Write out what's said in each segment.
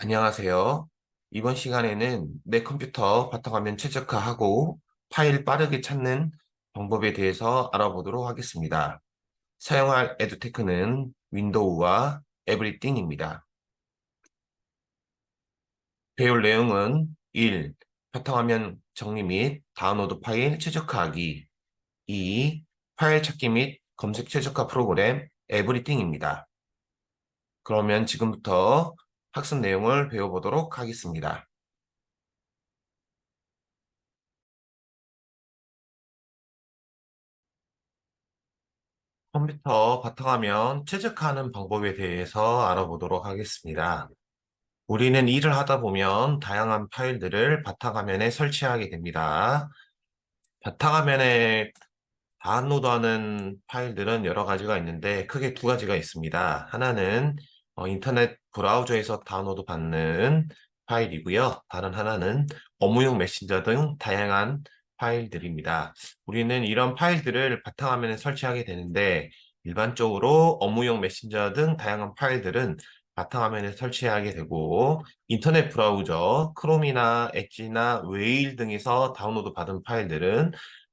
안녕하세요. 이번 시간에는 내 컴퓨터 바탕화면 최적화하고 파일 빠르게 찾는 방법에 대해서 알아보도록 하겠습니다. 사용할 에듀테크는 윈도우와 에브리띵입니다. 배울 내용은 1. 바탕화면 정리 및 다운로드 파일 최적화하기. 2. 파일 찾기 및 검색 최적화 프로그램 에브리띵입니다. 그러면 지금부터 학습 내용을 배워보도록 하겠습니다. 컴퓨터 바탕화면 최적화하는 방법에 대해서 알아보도록 하겠습니다. 우리는 일을 하다 보면 다양한 파일들을 바탕화면에 설치하게 됩니다. 바탕화면에 다운로드하는 파일들은 여러 가지가 있는데 크게 두 가지가 있습니다. 하나는 인터넷 브라우저에서 다운로드 받는 파일이고요. 다른 하나는 업무용 메신저 등 다양한 파일들입니다. 우리는 이런 파일들을 바탕화면에 설치하게 되는데 일반적으로 업무용 메신저 등 다양한 파일들은 바탕화면에 설치하게 되고 인터넷 브라우저, 크롬이나 엣지나 웨일 등에서 다운로드 받은 파일들은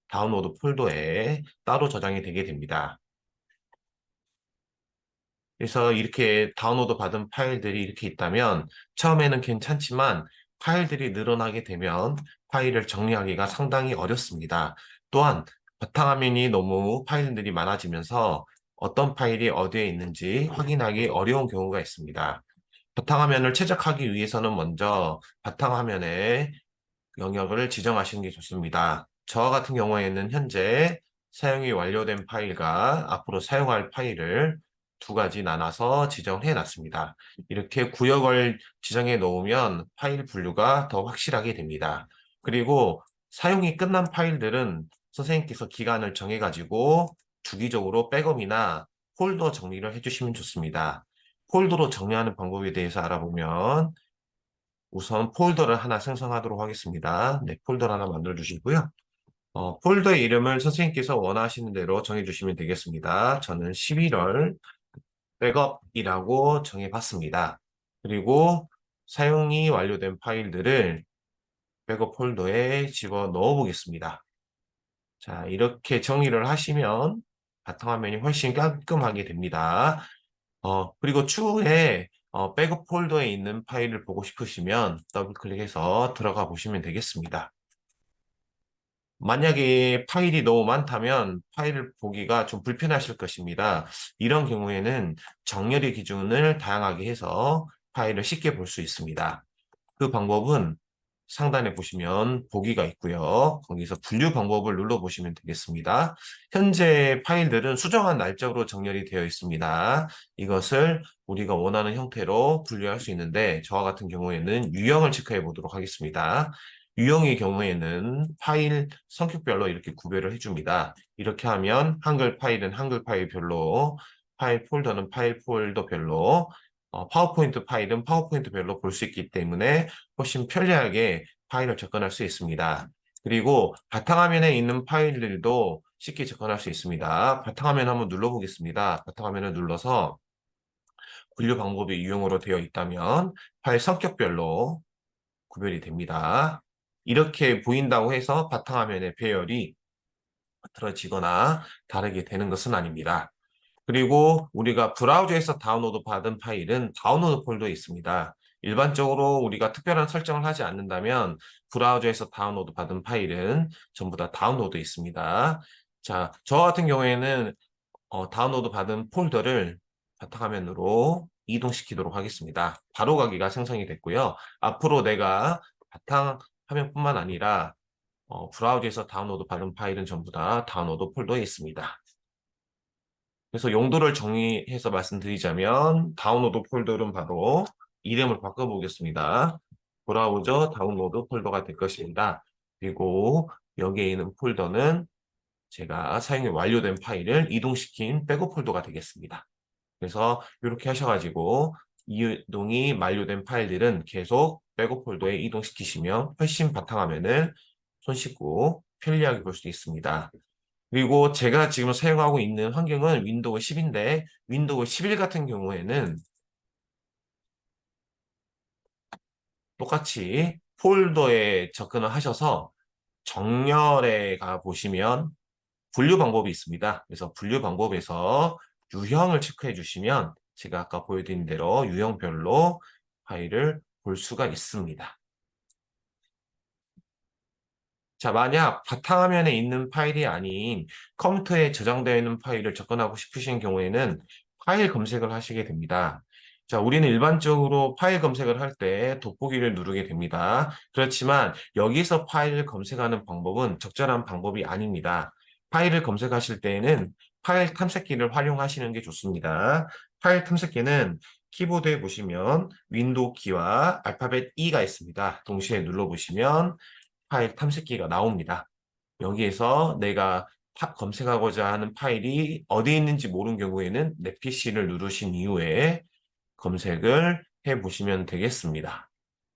다운로드 폴더에 따로 저장이 되게 됩니다. 그래서 이렇게 다운로드 받은 파일들이 이렇게 있다면 처음에는 괜찮지만 파일들이 늘어나게 되면 파일을 정리하기가 상당히 어렵습니다. 또한 바탕화면이 너무 파일들이 많아지면서 어떤 파일이 어디에 있는지 확인하기 어려운 경우가 있습니다. 바탕화면을 최적화하기 위해서는 먼저 바탕화면에 영역을 지정하시는 게 좋습니다. 저와 같은 경우에는 현재 사용이 완료된 파일과 앞으로 사용할 파일을 두 가지 나눠서 지정해 놨습니다. 이렇게 구역을 지정해 놓으면 파일 분류가 더 확실하게 됩니다. 그리고 사용이 끝난 파일들은 선생님께서 기간을 정해 가지고 주기적으로 백업이나 폴더 정리를 해주시면 좋습니다. 폴더로 정리하는 방법에 대해서 알아보면 우선 폴더를 하나 생성하도록 하겠습니다. 네, 폴더를 하나 만들어 주시고요. 폴더의 이름을 선생님께서 원하시는 대로 정해주시면 되겠습니다. 저는 11월 백업이라고 정해봤습니다. 그리고 사용이 완료된 파일들을 백업 폴더에 집어 넣어 보겠습니다. 자, 이렇게 정리를 하시면 바탕화면이 훨씬 깔끔하게 됩니다. 그리고 추후에 백업 폴더에 있는 파일을 보고 싶으시면 더블 클릭해서 들어가 보시면 되겠습니다. 만약에 파일이 너무 많다면 파일을 보기가 좀 불편하실 것입니다. 이런 경우에는 정렬의 기준을 다양하게 해서 파일을 쉽게 볼 수 있습니다. 그 방법은 상단에 보시면 보기가 있고요. 거기서 분류 방법을 눌러보시면 되겠습니다. 현재 파일들은 수정한 날짜로 정렬이 되어 있습니다. 이것을 우리가 원하는 형태로 분류할 수 있는데 저와 같은 경우에는 유형을 체크해 보도록 하겠습니다. 유형의 경우에는 파일 성격별로 이렇게 구별을 해줍니다. 이렇게 하면 한글 파일은 한글 파일별로, 파일 폴더는 파일 폴더별로, 파워포인트 파일은 파워포인트별로 볼 수 있기 때문에 훨씬 편리하게 파일을 접근할 수 있습니다. 그리고 바탕화면에 있는 파일들도 쉽게 접근할 수 있습니다. 바탕화면 한번 눌러보겠습니다. 바탕화면을 눌러서 분류 방법이 유형으로 되어 있다면 파일 성격별로 구별이 됩니다. 이렇게 보인다고 해서 바탕화면의 배열이 흐트러지거나 다르게 되는 것은 아닙니다. 그리고 우리가 브라우저에서 다운로드 받은 파일은 다운로드 폴더에 있습니다. 일반적으로 우리가 특별한 설정을 하지 않는다면 브라우저에서 다운로드 받은 파일은 전부 다 다운로드에 있습니다. 자, 저 같은 경우에는 다운로드 받은 폴더를 바탕화면으로 이동시키도록 하겠습니다. 바로가기가 생성이 됐고요. 앞으로 내가 바탕화면뿐만 아니라 브라우저에서 다운로드 받은 파일은 전부 다 다운로드 폴더에 있습니다. 그래서 용도를 정리해서 말씀드리자면 다운로드 폴더는 바로 이름을 바꿔보겠습니다. 브라우저 다운로드 폴더가 될 것입니다. 그리고 여기에 있는 폴더는 제가 사용이 완료된 파일을 이동시킨 백업 폴더가 되겠습니다. 그래서 이렇게 하셔가지고 이동이 완료된 파일들은 계속 백업 폴더에 이동시키시면 훨씬 바탕화면을 손쉽고 편리하게 볼 수 있습니다. 그리고 제가 지금 사용하고 있는 환경은 윈도우 10인데 윈도우 11 같은 경우에는 똑같이 폴더에 접근을 하셔서 정렬에 가 보시면 분류 방법이 있습니다. 그래서 분류 방법에서 유형을 체크해 주시면 제가 아까 보여드린 대로 유형별로 파일을 볼 수가 있습니다. 자, 만약 바탕화면에 있는 파일이 아닌 컴퓨터에 저장되어 있는 파일을 접근하고 싶으신 경우에는 파일 검색을 하시게 됩니다. 자, 우리는 일반적으로 파일 검색을 할 때 돋보기를 누르게 됩니다. 그렇지만 여기서 파일을 검색하는 방법은 적절한 방법이 아닙니다. 파일을 검색하실 때에는 파일 탐색기를 활용하시는 게 좋습니다. 파일 탐색기는 키보드에 보시면 윈도우 키와 알파벳 E가 있습니다. 동시에 눌러보시면 파일 탐색기가 나옵니다. 여기에서 내가 탑 검색하고자 하는 파일이 어디 있는지 모르는 경우에는 내 PC를 누르신 이후에 검색을 해 보시면 되겠습니다.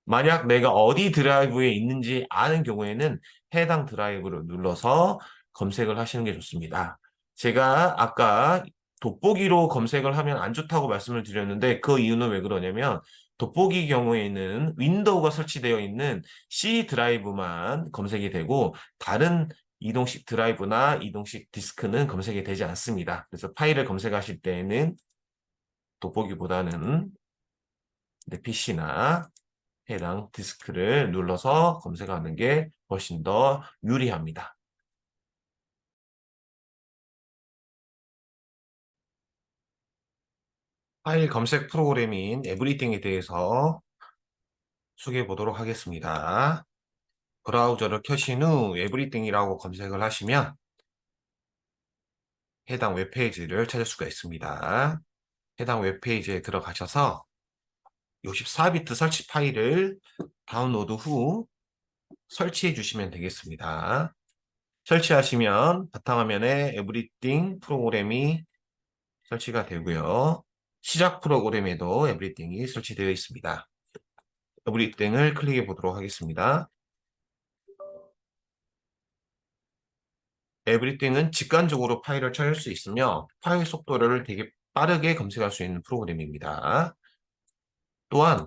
만약 내가 어디 드라이브에 있는지 아는 경우에는 해당 드라이브를 눌러서 검색을 하시는 게 좋습니다. 제가 아까 돋보기로 검색을 하면 안 좋다고 말씀을 드렸는데 그 이유는 왜 그러냐면 돋보기 경우에는 윈도우가 설치되어 있는 C 드라이브만 검색이 되고 다른 이동식 드라이브나 이동식 디스크는 검색이 되지 않습니다. 그래서 파일을 검색하실 때에는 돋보기보다는 내 PC나 해당 디스크를 눌러서 검색하는 게 훨씬 더 유리합니다. 파일 검색 프로그램인 에브리띵에 대해서 소개해 보도록 하겠습니다. 브라우저를 켜신 후 에브리띵이라고 검색을 하시면 해당 웹페이지를 찾을 수가 있습니다. 해당 웹페이지에 들어가셔서 64비트 설치 파일을 다운로드 후 설치해 주시면 되겠습니다. 설치하시면 바탕화면에 에브리띵 프로그램이 설치가 되고요. 시작 프로그램에도 에브리띵이 설치되어 있습니다. 에브리띵을 클릭해 보도록 하겠습니다. 에브리띵은 직관적으로 파일을 찾을 수 있으며 파일 속도를 되게 빠르게 검색할 수 있는 프로그램입니다. 또한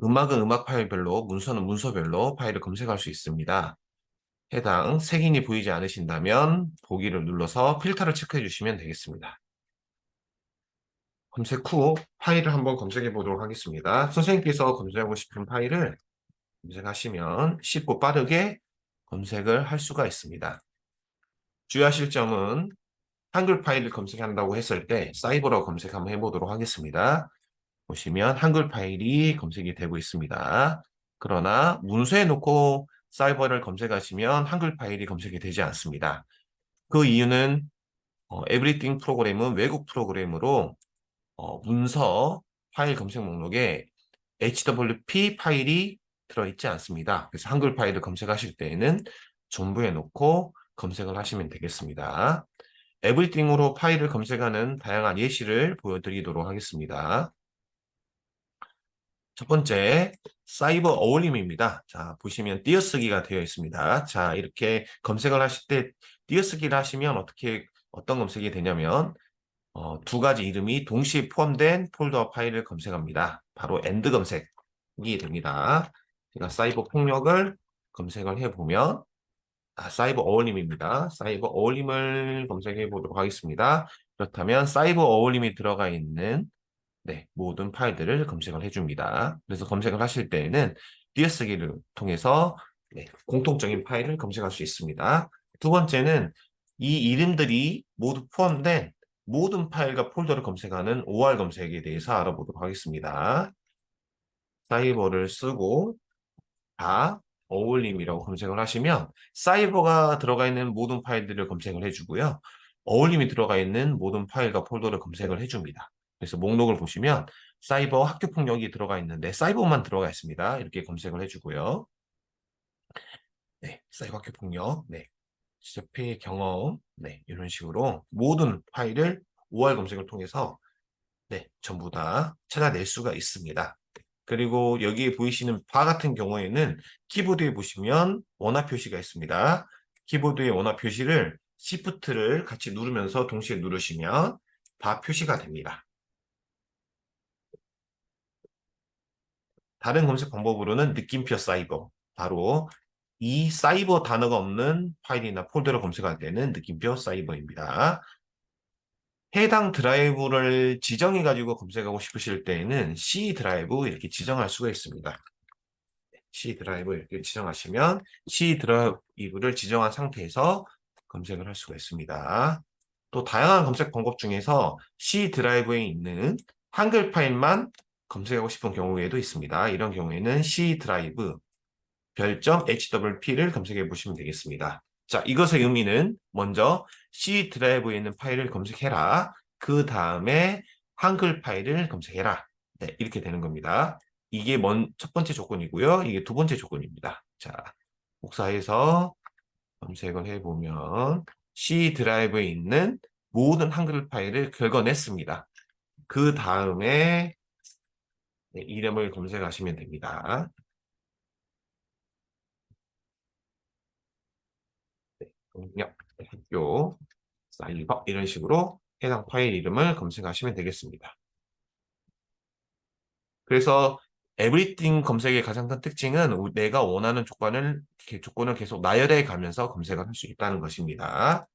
음악은 음악 파일별로, 문서는 문서별로 파일을 검색할 수 있습니다. 해당 색인이 보이지 않으신다면 보기를 눌러서 필터를 체크해 주시면 되겠습니다. 검색 후 파일을 한번 검색해 보도록 하겠습니다. 선생님께서 검색하고 싶은 파일을 검색하시면 쉽고 빠르게 검색을 할 수가 있습니다. 주의하실 점은 한글 파일을 검색한다고 했을 때 사이버로 검색 한번 해보도록 하겠습니다. 보시면 한글 파일이 검색이 되고 있습니다. 그러나 문서에 놓고 사이버를 검색하시면 한글 파일이 검색이 되지 않습니다. 그 이유는 에브리띵 프로그램은 외국 프로그램으로 문서 파일 검색 목록에 HWP 파일이 들어있지 않습니다. 그래서 한글 파일을 검색하실 때에는 전부에 놓고 검색을 하시면 되겠습니다. 에브리띵으로 파일을 검색하는 다양한 예시를 보여드리도록 하겠습니다. 첫 번째, 사이버 어울림입니다. 자, 보시면 띄어쓰기가 되어 있습니다. 자, 이렇게 검색을 하실 때 띄어쓰기를 하시면 어떤 검색이 되냐면 두 가지 이름이 동시에 포함된 폴더 파일을 검색합니다. 바로 엔드 검색이 됩니다. 제가 사이버 폭력을 검색을 해보면 사이버 어울림입니다. 사이버 어울림을 검색해 보도록 하겠습니다. 그렇다면 사이버 어울림이 들어가 있는 모든 파일들을 검색을 해줍니다. 그래서 검색을 하실 때에는 띄어쓰기를 통해서 공통적인 파일을 검색할 수 있습니다. 두 번째는 이 이름들이 모두 포함된 모든 파일과 폴더를 검색하는 OR 검색에 대해서 알아보도록 하겠습니다. 사이버를 쓰고 다 어울림이라고 검색을 하시면 사이버가 들어가 있는 모든 파일들을 검색을 해주고요. 어울림이 들어가 있는 모든 파일과 폴더를 검색을 해줍니다. 그래서 목록을 보시면 사이버 학교 폭력이 들어가 있는데 사이버만 들어가 있습니다. 이렇게 검색을 해주고요. 사이버 학교 폭력, 실패 경험, 이런 식으로 모든 파일을 OR 검색을 통해서 전부 다 찾아낼 수가 있습니다. 그리고 여기에 보이시는 바 같은 경우에는 키보드에 보시면 원화 표시가 있습니다. 키보드의 원화 표시를 Shift를 같이 누르면서 동시에 누르시면 바 표시가 됩니다. 다른 검색 방법으로는 느낌표 사이버, 바로 이 사이버 단어가 없는 파일이나 폴더를 검색할 때는 느낌표 사이버입니다. 해당 드라이브를 지정해 가지고 검색하고 싶으실 때에는 C 드라이브 이렇게 지정할 수가 있습니다. C 드라이브 이렇게 지정하시면 C 드라이브를 지정한 상태에서 검색을 할 수가 있습니다. 또 다양한 검색 방법 중에서 C 드라이브에 있는 한글 파일만 검색하고 싶은 경우에도 있습니다. 이런 경우에는 C 드라이브 별점 HWP를 검색해 보시면 되겠습니다. 자, 이것의 의미는 먼저 C 드라이브에 있는 파일을 검색해라. 그 다음에 한글 파일을 검색해라. 네, 이렇게 되는 겁니다. 이게 첫 번째 조건이고요. 이게 두 번째 조건입니다. 자, 복사해서 검색을 해보면 C 드라이브에 있는 모든 한글 파일을 긁어냈습니다. 그 다음에 네, 이름을 검색하시면 됩니다. 네, 동력, 학교, 사이버 이런 식으로 해당 파일 이름을 검색하시면 되겠습니다. 그래서 에브리띵 검색의 가장 큰 특징은 내가 원하는 조건을 계속 나열해 가면서 검색을 할 수 있다는 것입니다.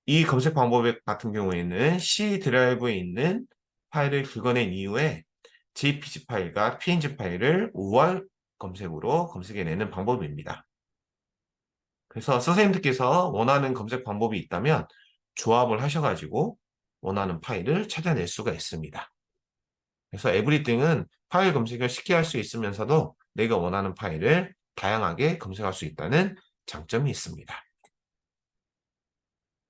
이 검색 방법 같은 경우에는 C 드라이브에 있는 파일을 긁어낸 이후에 JPG 파일과 PNG 파일을 5월 검색으로 검색해내는 방법입니다. 그래서 선생님들께서 원하는 검색 방법이 있다면 조합을 하셔가지고 원하는 파일을 찾아낼 수가 있습니다. 그래서 에브리띵은 파일 검색을 쉽게 할 수 있으면서도 내가 원하는 파일을 다양하게 검색할 수 있다는 장점이 있습니다.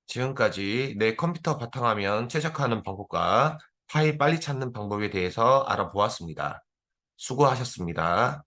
지금까지 내 컴퓨터 바탕화면 최적화하는 방법과 파일 빨리 찾는 방법에 대해서 알아보았습니다. 수고하셨습니다.